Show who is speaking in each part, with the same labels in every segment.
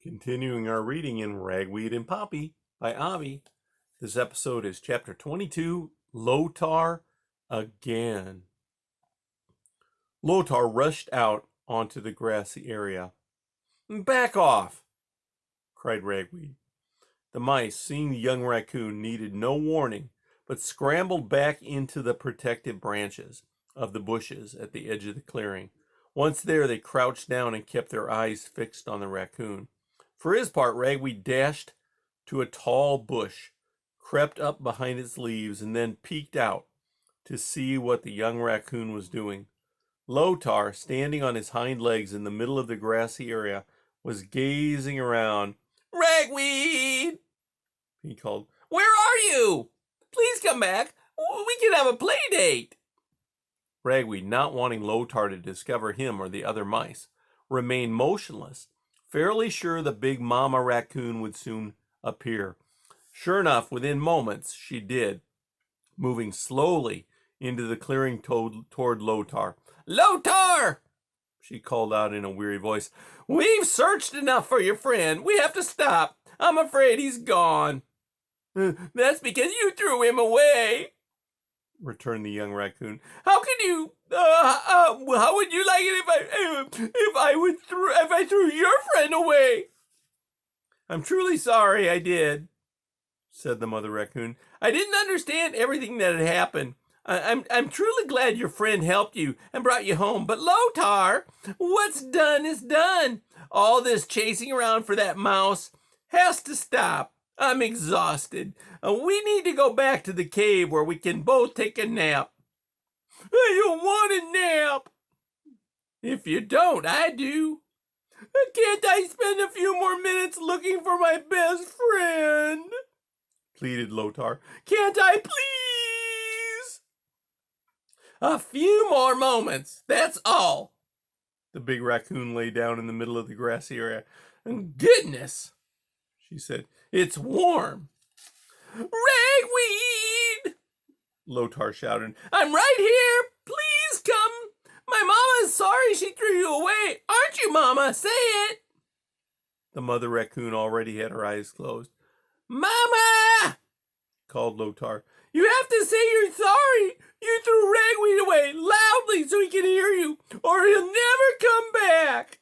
Speaker 1: Continuing our reading in Ragweed and Poppy by Avi. This episode is chapter 22, Lotar Again. Lotar rushed out onto the grassy area. "Back off!" cried Ragweed. The mice, seeing the young raccoon, needed no warning, but scrambled back into the protective branches of the bushes at the edge of the clearing. Once there, they crouched down and kept their eyes fixed on the raccoon. For his part, Ragweed dashed to a tall bush, crept up behind its leaves, and then peeked out to see what the young raccoon was doing. Lotar, standing on his hind legs in the middle of the grassy area, was gazing around. "Ragweed!" he called. "Where are you? Please come back. We can have a play date." Ragweed, not wanting Lotar to discover him or the other mice, remained motionless, fairly sure the big mama raccoon would soon appear. Sure enough, within moments, she did, moving slowly into the clearing toward Lotar. "Lotar!" she called out in a weary voice. "We've searched enough for your friend. We have to stop. I'm afraid he's gone." "That's because you threw him away," returned the young raccoon. "How could you? How would you like it if I threw your friend away?" "I'm truly sorry I did," said the mother raccoon. "I didn't understand everything that had happened. I'm truly glad your friend helped you and brought you home. But Lotar, what's done is done. All this chasing around for that mouse has to stop. I'm exhausted. We need to go back to the cave where we can both take a nap." "I don't want a nap." "If you don't, I do." "Can't I spend a few more minutes looking for my best friend?" pleaded Lotar. "Can't I please?" "A few more moments, that's all." The big raccoon lay down in the middle of the grassy area. "Goodness," she said, "it's warm." "Ragweed!" Lotar shouted. "I'm right here. Please come. My mama's sorry she threw you away. Aren't you, Mama? Say it." The mother raccoon already had her eyes closed. "Mama!" called Lotar. "You have to say you're sorry. You threw Ragweed away loudly so he can hear you, or he'll never come back."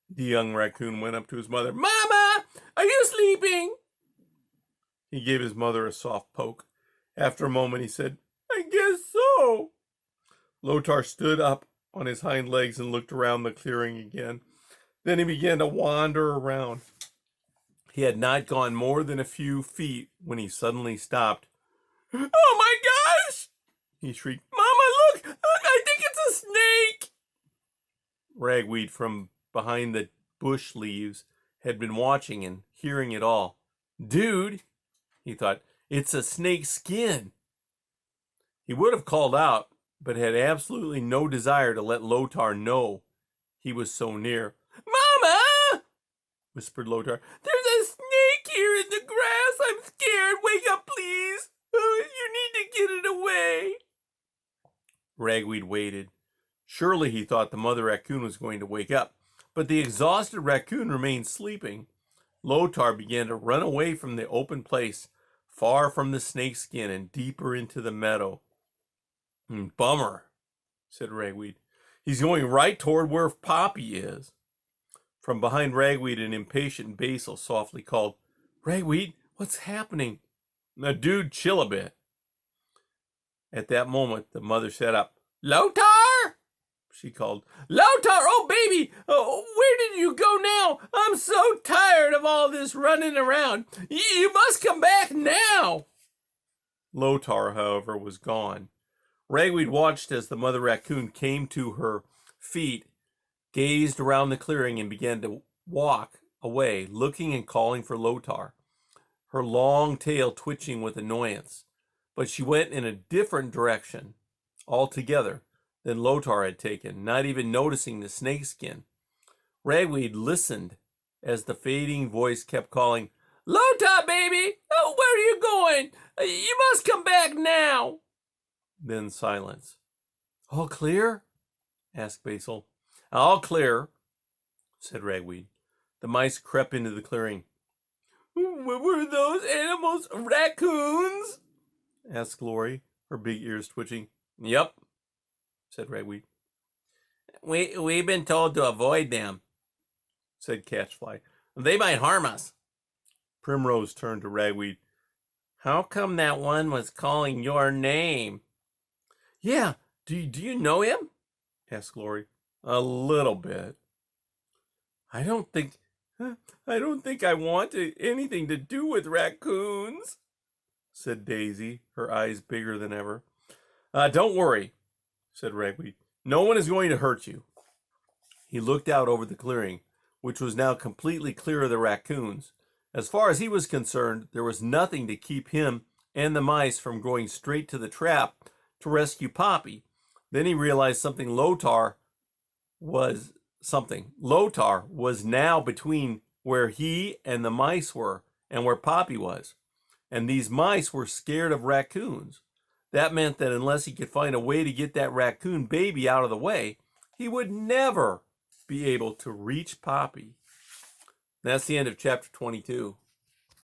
Speaker 1: The young raccoon went up to his mother. "Mama, are you sleeping?" He gave his mother a soft poke. After a moment, he said, "I guess so." Lotar stood up on his hind legs and looked around the clearing again. Then he began to wander around. He had not gone more than a few feet when he suddenly stopped. "Oh my gosh!" he shrieked. "Mama, look! I think it's a snake!" Ragweed, from behind the bush leaves, had been watching and hearing it all. "Dude," he thought, "it's a snake skin." He would have called out, but had absolutely no desire to let Lotar know he was so near. "Mama!" whispered Lotar. "There's a snake here in the grass. I'm scared. Wake up, please. You need to get it away." Ragweed waited. Surely he thought the mother raccoon was going to wake up, but the exhausted raccoon remained sleeping. Lotar began to run away from the open place, far from the snakeskin and deeper into the meadow. "Bummer," said Ragweed. "He's going right toward where Poppy is." From behind Ragweed, an impatient Basil softly called, "Ragweed, what's happening?" "Dude, chill a bit." At that moment, the mother sat up. "Lotar!" she called. "Lotar, oh baby, where did you go now? I'm so tired of all this running around. You must come back now." Lotar, however, was gone. Ragweed watched as the mother raccoon came to her feet, gazed around the clearing, and began to walk away, looking and calling for Lotar, her long tail twitching with annoyance. But she went in a different direction altogether than Lotar had taken, not even noticing the snakeskin. Ragweed listened as the fading voice kept calling, "Lotar, baby! Oh, where are you going? You must come back now." Then silence. "All clear?" asked Basil. "All clear," said Ragweed. The mice crept into the clearing. Were those animals raccoons? Asked Glory, her big ears twitching. Yep, said Ragweed. We've been told to avoid them, said Catchfly. They might harm us. Primrose turned to Ragweed. How come that one was calling your name? Yeah, do you know him? Asked Glory. A little bit. I don't think I want anything to do with raccoons, said Daisy, her eyes bigger than ever. Don't worry, said Ragweed. No one is going to hurt you. He looked out over the clearing, which was now completely clear of the raccoons. As far as he was concerned, there was nothing to keep him and the mice from going straight to the trap to rescue Poppy. Then he realized something. Lotar was now between where he and the mice were and where Poppy was. And these mice were scared of raccoons. That meant that unless he could find a way to get that raccoon baby out of the way, he would never be able to reach Poppy. That's the end of chapter 22.